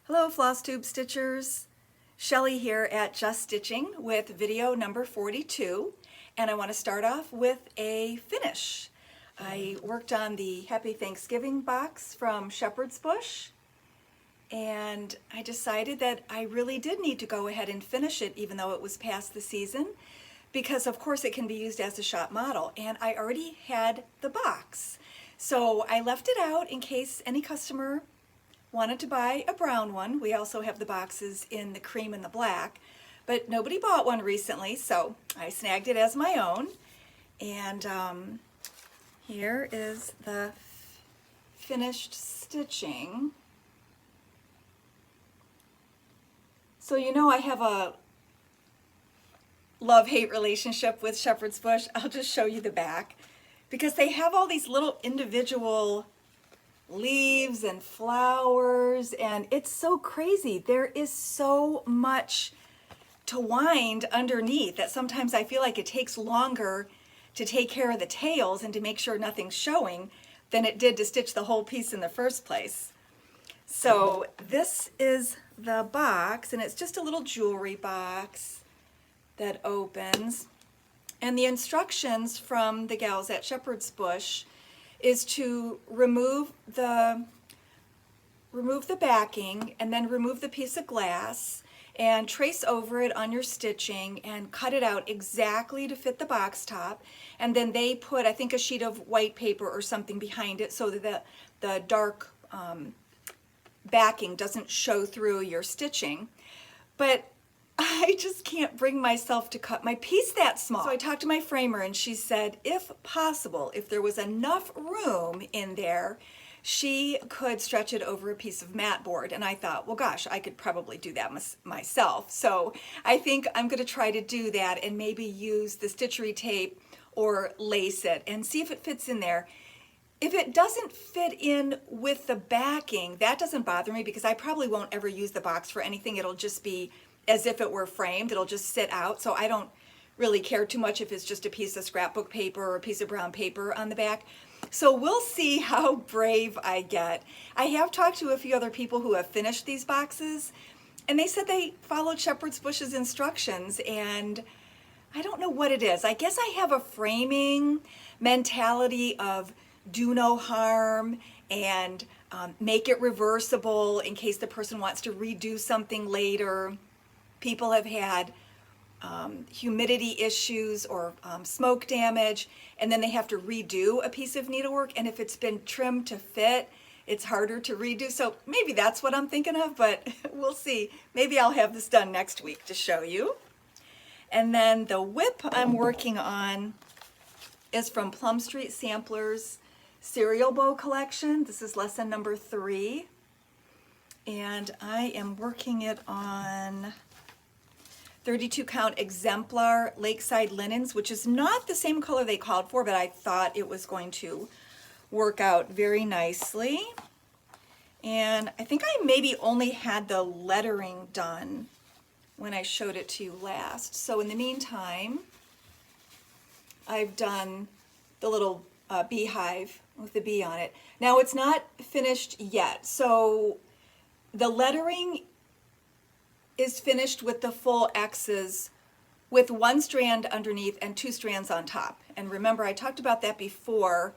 Hello FlossTube Stitchers, Shelly here at Just Stitching with video number 42, and I want to start off with a finish. I worked on the Happy Thanksgiving box from Shepherd's Bush, and I decided that I really did need to go ahead and finish it even though it was past the season, because of course it can be used as a shop model, and I already had the box. So I left it out in case any customer wanted to buy a brown one. We also have the boxes in the cream and the black, but nobody bought one recently, so I snagged it as my own. And here is the finished stitching. So you know I have a love-hate relationship with Shepherd's Bush. I'll just show you the back, because they have all these little individual leaves and flowers, and it's so crazy. There is so much to wind underneath that sometimes I feel like it takes longer to take care of the tails and to make sure nothing's showing than it did to stitch the whole piece in the first place. So this is the box, and it's just a little jewelry box that opens, and the instructions from the gals at Shepherd's Bush is to remove the backing and then remove the piece of glass and trace over it on your stitching and cut it out exactly to fit the box top. And then they put, I think, a sheet of white paper or something behind it so that the dark backing doesn't show through your stitching. But I just can't bring myself to cut my piece that small. So I talked to my framer, and she said, if possible, if there was enough room in there, she could stretch it over a piece of mat board. And I thought, well, gosh, I could probably do that myself. So I think I'm going to try to do that and maybe use the stitchery tape or lace it and see if it fits in there. If it doesn't fit in with the backing, that doesn't bother me, because I probably won't ever use the box for anything. It'll just be as if it were framed. It'll just sit out, so I don't really care too much if it's just a piece of scrapbook paper or a piece of brown paper on the back. So we'll see how brave I get. I have talked to a few other people who have finished these boxes, and they said they followed Shepherd's Bush's instructions, and I don't know what it is. I guess I have a framing mentality of do no harm and make it reversible in case the person wants to redo something later. People have had humidity issues or smoke damage, and then they have to redo a piece of needlework, and if it's been trimmed to fit, it's harder to redo. So maybe that's what I'm thinking of, but we'll see. Maybe I'll have this done next week to show you. And then the whip I'm working on is from Plum Street Samplers Serial Bow Collection. This is lesson number 3, and I am working it on 32 count exemplar Lakeside linens, which is not the same color they called for, but I thought it was going to work out very nicely. And I think I maybe only had the lettering done when I showed it to you last. So in the meantime, I've done the little beehive with the bee on it. Now it's not finished yet, so the lettering is finished with the full X's with 1 strand underneath and 2 strands on top. And remember, I talked about that before.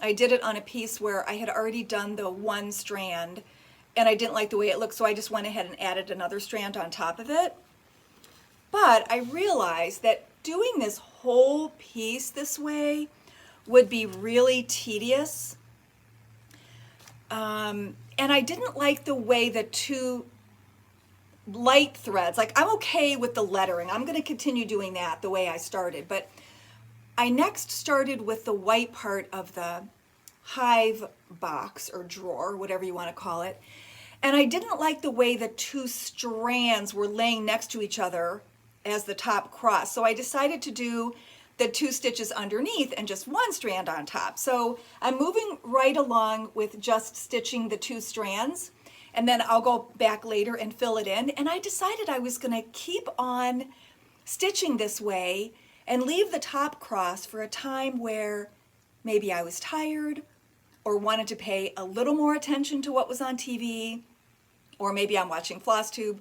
I did it on a piece where I had already done the 1 strand and I didn't like the way it looked, so I just went ahead and added another strand on top of it. But I realized that doing this whole piece this way would be really tedious. And I didn't like the way the 2 light threads, like I'm okay with the lettering. I'm going to continue doing that the way I started, but I next started with the white part of the hive box or drawer, whatever you want to call it, and I didn't like the way the 2 strands were laying next to each other as the top cross. So I decided to do the 2 stitches underneath and just 1 strand on top. So I'm moving right along with just stitching the 2 strands, and then I'll go back later and fill it in. And I decided I was going to keep on stitching this way and leave the top cross for a time where maybe I was tired or wanted to pay a little more attention to what was on TV, or maybe I'm watching FlossTube,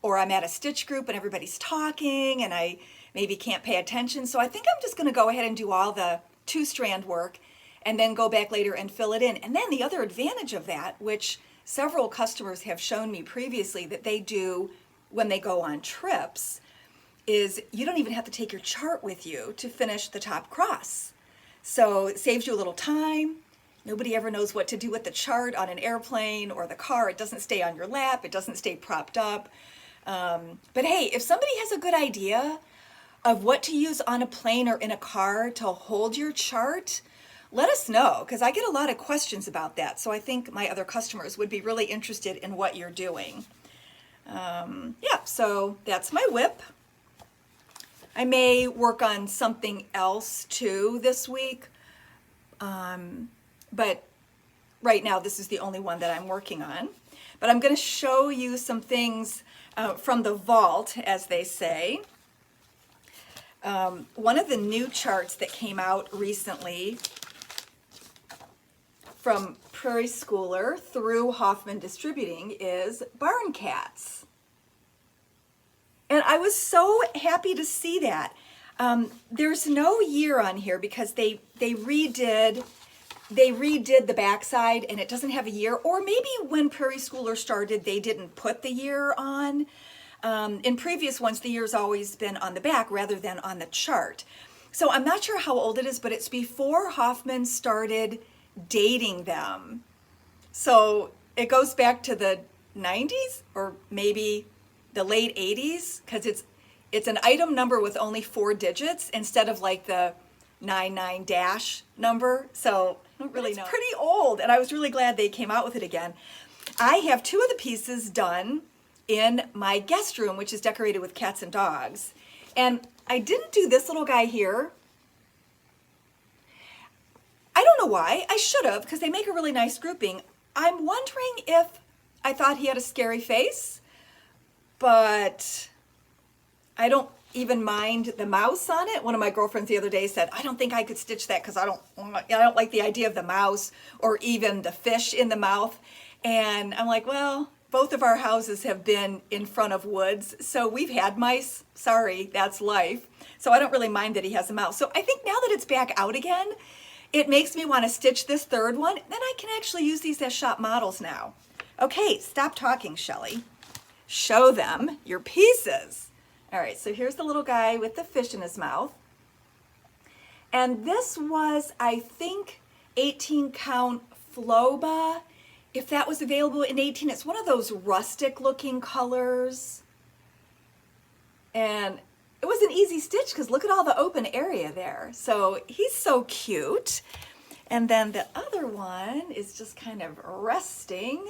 or I'm at a stitch group and everybody's talking and I maybe can't pay attention. So I think I'm just gonna go ahead and do all the 2-strand work and then go back later and fill it in. And then the other advantage of that, which several customers have shown me previously that they do when they go on trips, is you don't even have to take your chart with you to finish the top cross. So it saves you a little time. Nobody ever knows what to do with the chart on an airplane or the car. It doesn't stay on your lap. It doesn't stay propped up. But hey, if somebody has a good idea of what to use on a plane or in a car to hold your chart, let us know, because I get a lot of questions about that. So I think my other customers would be really interested in what you're doing. Yeah, so that's my whip. I may work on something else too this week, but right now this is the only one that I'm working on. But I'm going to show you some things from the vault, as they say. One of the new charts that came out recently from Prairie Schooler through Hoffman Distributing is Barn Cats. And I was so happy to see that. There's no year on here because they redid the backside and it doesn't have a year. Or maybe when Prairie Schooler started, they didn't put the year on. In previous ones, the year's always been on the back rather than on the chart. So I'm not sure how old it is, but it's before Hoffman started dating them. So it goes back to the 90s or maybe the late 80s, because it's an item number with only 4 digits instead of like the 99 dash number. So I don't really know. It's pretty old, and I was really glad they came out with it again. I have 2 of the pieces done in my guest room, which is decorated with cats and dogs. And I didn't do this little guy here. I don't know why. I should have, because they make a really nice grouping. I'm wondering if I thought he had a scary face, but I don't even mind the mouse on it. One of my girlfriends the other day said, I don't think I could stitch that because I don't like the idea of the mouse or even the fish in the mouth. And I'm like, well, both of our houses have been in front of woods, so we've had mice. Sorry, that's life. So I don't really mind that he has a mouse. So I think now that it's back out again, it makes me want to stitch this 3rd one. Then I can actually use these as shop models now. Okay, stop talking, Shelly. Show them your pieces. All right, so here's the little guy with the fish in his mouth. And this was, I think, 18 count Floba. If that was available in 18, it's one of those rustic looking colors. And it was an easy stitch because look at all the open area there. So he's so cute. And then the other one is just kind of resting.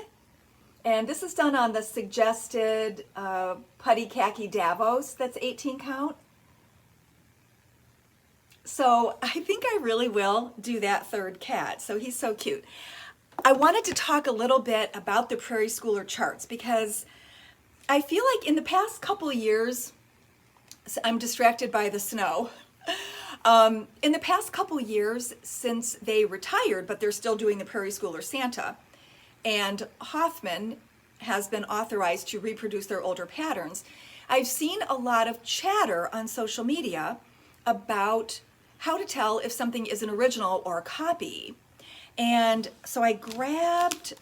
And this is done on the suggested Putty Khaki Davos, that's 18 count. So I think I really will do that 3rd cat. So he's so cute. I wanted to talk a little bit about the Prairie Schooler charts because I feel like in the past couple years, I'm distracted by the snow. In the past couple years since they retired, but they're still doing the Prairie Schooler Santa, and Hoffman has been authorized to reproduce their older patterns, I've seen a lot of chatter on social media about how to tell if something is an original or a copy. And so I grabbed,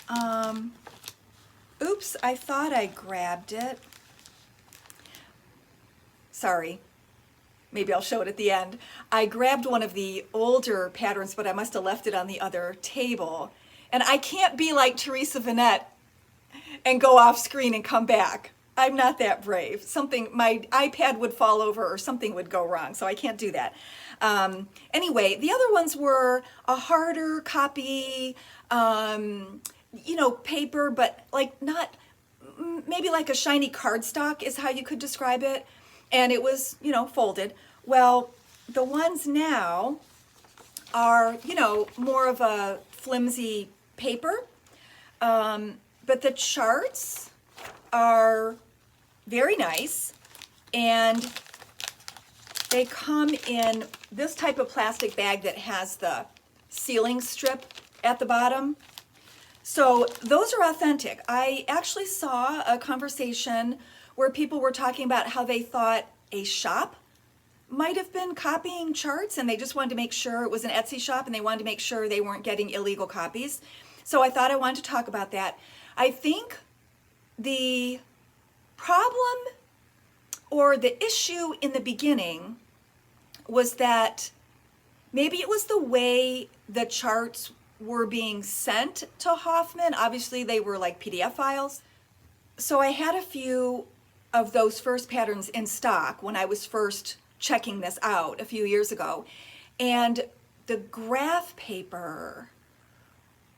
oops, I thought I grabbed it. Sorry, maybe I'll show it at the end. I grabbed one of the older patterns, but I must have left it on the other table. And I can't be like Teresa Vanette and go off screen and come back. I'm not that brave. My iPad would fall over or something would go wrong, so I can't do that. Anyway, the other ones were a harder copy, paper, but like not, maybe like a shiny cardstock is how you could describe it. And it was, folded. Well, the ones now are, more of a flimsy paper, but the charts are very nice, and they come in this type of plastic bag that has the sealing strip at the bottom. So those are authentic. I actually saw a conversation where people were talking about how they thought a shop might have been copying charts and they just wanted to make sure it was an Etsy shop and they wanted to make sure they weren't getting illegal copies. So I thought I wanted to talk about that. I think the problem or the issue in the beginning was that maybe it was the way the charts were being sent to Hoffman. Obviously they were like PDF files. So I had a few of those first patterns in stock when I was first checking this out a few years ago. And the graph paper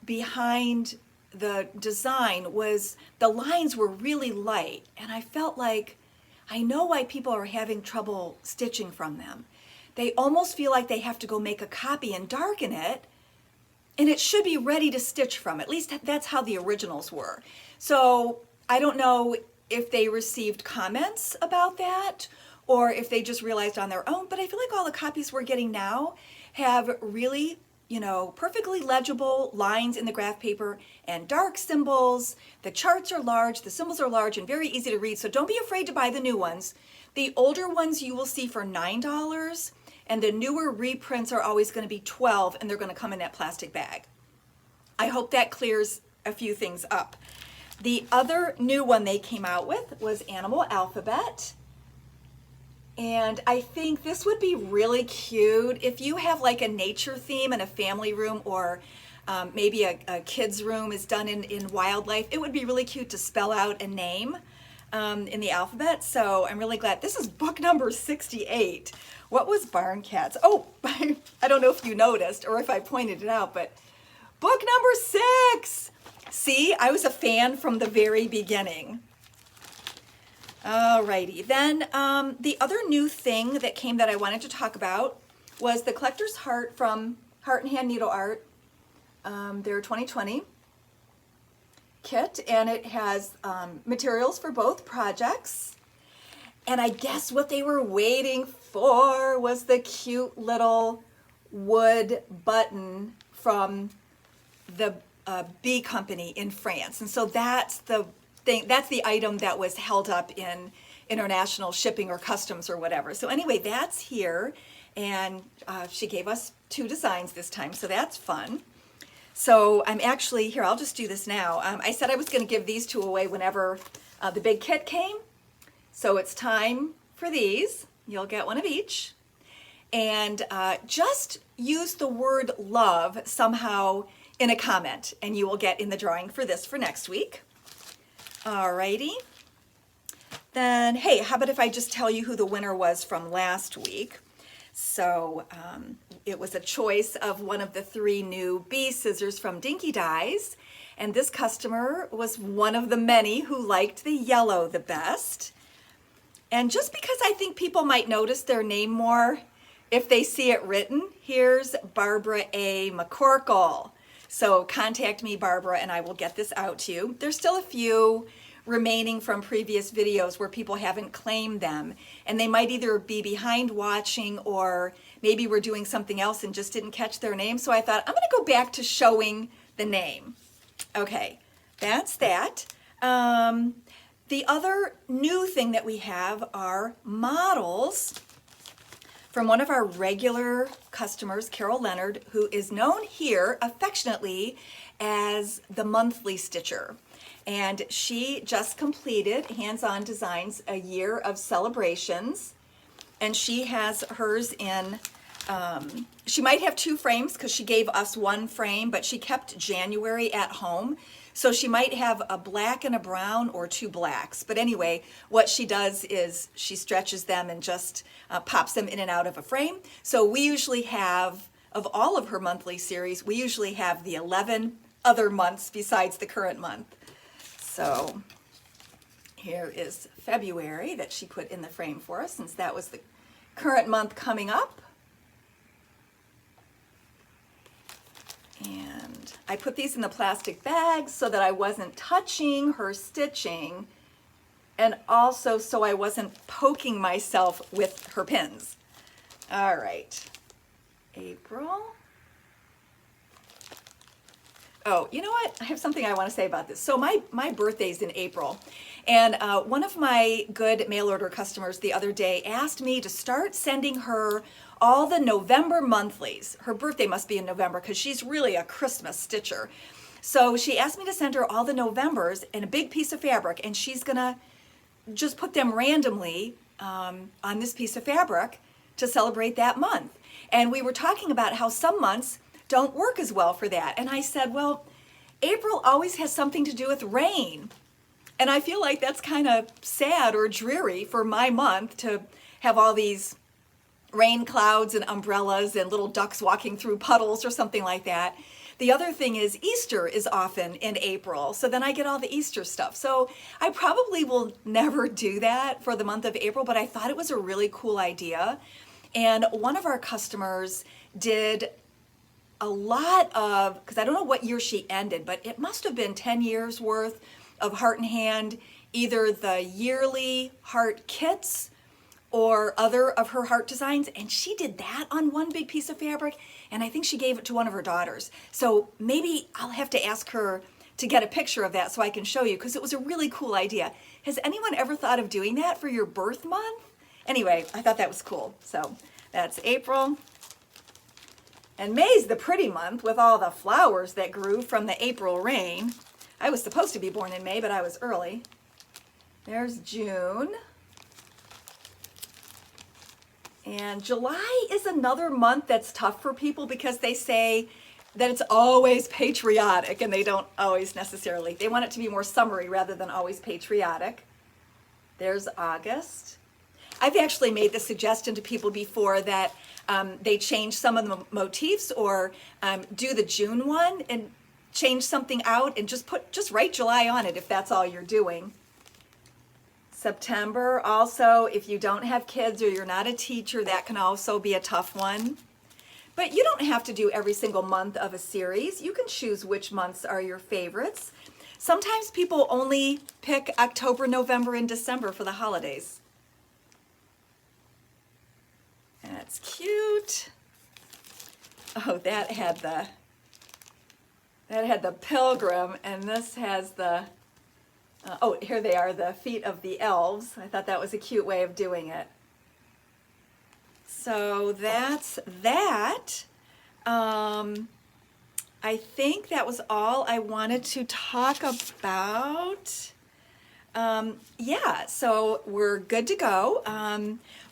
behind the design was, the lines were really light. And I felt like, I know why people are having trouble stitching from them. They almost feel like they have to go make a copy and darken it, and it should be ready to stitch from. At least that's how the originals were. So I don't know if they received comments about that or if they just realized on their own, but I feel like all the copies we're getting now have really, perfectly legible lines in the graph paper and dark symbols. The charts are large, the symbols are large and very easy to read, so don't be afraid to buy the new ones. The older ones you will see for $9, and the newer reprints are always going to be $12, and they're going to come in that plastic bag. I hope that clears a few things up. The other new one they came out with was Animal Alphabet. And I think this would be really cute if you have like a nature theme in a family room, or maybe a kid's room is done in wildlife. It would be really cute to spell out a name in the alphabet. So I'm really glad. This is book number 68. What was Barn Cats? Oh, I don't know if you noticed or if I pointed it out, but book number 6. See, I was a fan from the very beginning. Alrighty, then the other new thing that came that I wanted to talk about was the Collector's Heart from Heart and Hand Needle Art, their 2020 kit, and it has materials for both projects. And I guess what they were waiting for was the cute little wood button from the bee company in France. And so that's the thing, that's the item that was held up in international shipping or customs or whatever. So anyway, that's here, and she gave us 2 designs this time, so that's fun. So I'm actually, here, I'll just do this now. I said I was going to give these 2 away whenever the big kit came. So it's time for these. You'll get one of each. And just use the word love somehow in a comment, and you will get in the drawing for this for next week. Alrighty. Then, hey, how about if I just tell you who the winner was from last week? So it was a choice of one of the 3 new bee scissors from Dinky Dyes, and this customer was one of the many who liked the yellow the best. And just because I think people might notice their name more if they see it written, here's Barbara A. McCorkle. So contact me, Barbara, and I will get this out to you. There's still a few remaining from previous videos where people haven't claimed them, and they might either be behind watching or maybe we're doing something else and just didn't catch their name. So I thought I'm going to go back to showing the name. Okay, that's that. The other new thing that we have are models from one of our regular customers, Carol Leonard, who is known here affectionately as the Monthly Stitcher. And she just completed Hands-On Designs, a year of celebrations. And she has hers in, she might have 2 frames because she gave us 1 frame, but she kept January at home. So she might have a black and a brown or 2 blacks. But anyway, what she does is she stretches them and just pops them in and out of a frame. So we usually have, of all of her monthly series, we usually have the 11 other months besides the current month. So here is February that she put in the frame for us, since that was the current month coming up. And I put these in the plastic bags so that I wasn't touching her stitching, and also so I wasn't poking myself with her pins. All right, April. Oh, you know what? I have something I want to say about this. So my birthday's in April, and one of my good mail order customers the other day asked me to start sending her all the November monthlies. Her birthday must be in November because she's really a Christmas stitcher. So she asked me to send her all the Novembers in a big piece of fabric, and she's gonna just put them randomly on this piece of fabric to celebrate that month. And we were talking about how some months don't work as well for that. And I said, well, April always has something to do with rain. And I feel like that's kind of sad or dreary for my month to have all these rain clouds and umbrellas and little ducks walking through puddles or something like that. The other thing is Easter is often in April, so then I get all the Easter stuff. So I probably will never do that for the month of April, but I thought it was a really cool idea. And one of our customers did a lot of, because I don't know what year she ended, but it must have been 10 years worth of Heart and Hand, either the yearly heart kits or other of her heart designs, and she did that on one big piece of fabric, and I think she gave it to one of her daughters. So maybe I'll have to ask her to get a picture of that so I can show you, because it was a really cool idea. Has anyone ever thought of doing that for your birth month? Anyway, I thought that was cool. So that's April. And May's the pretty month with all the flowers that grew from the April rain. I was supposed to be born in May, but I was early. There's June. And July is another month that's tough for people because they say that it's always patriotic, and they don't always necessarily. They want it to be more summery rather than always patriotic. There's August. I've actually made the suggestion to people before that they change some of the motifs, or do the June one and change something out and just write July on it if that's all you're doing. September also, if you don't have kids or you're not a teacher, that can also be a tough one. But you don't have to do every single month of a series. You can choose which months are your favorites. Sometimes people only pick October, November, and December for the holidays. That's cute. Oh, that had the pilgrim, and this has the oh, here they are, the feet of the elves. I thought that was a cute way of doing it. So that's that. I think that was all I wanted to talk about. Yeah, so we're good to go.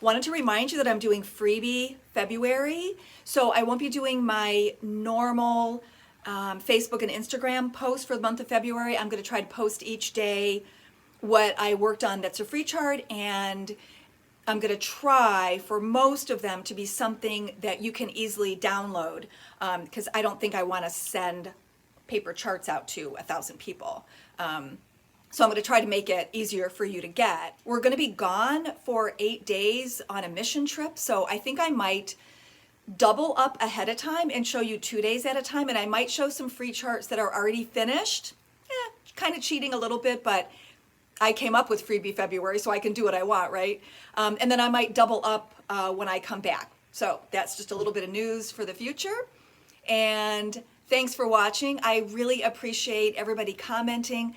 Wanted to remind you that I'm doing Freebie February, so I won't be doing my normal Facebook and Instagram post for the month of February. I'm going to try to post each day what I worked on that's a free chart, and I'm going to try for most of them to be something that you can easily download, because I don't think I want to send paper charts out to 1,000 people. So I'm going to try to make it easier for you to get. We're going to be gone for 8 days on a mission trip, so I think I might double up ahead of time and show you 2 days at a time, and I might show some free charts that are already finished. Kind of cheating a little bit, but I came up with Freebie February, so I can do what I want, right? And then I might double up when I come back. So that's just a little bit of news for the future. And thanks for watching. I really appreciate everybody commenting.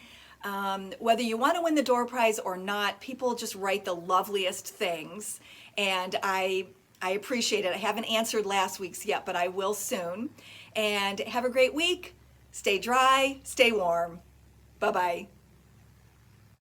Whether you want to win the door prize or not, people just write the loveliest things, and I appreciate it. I haven't answered last week's yet, but I will soon. And have a great week. Stay dry, stay warm. Bye-bye.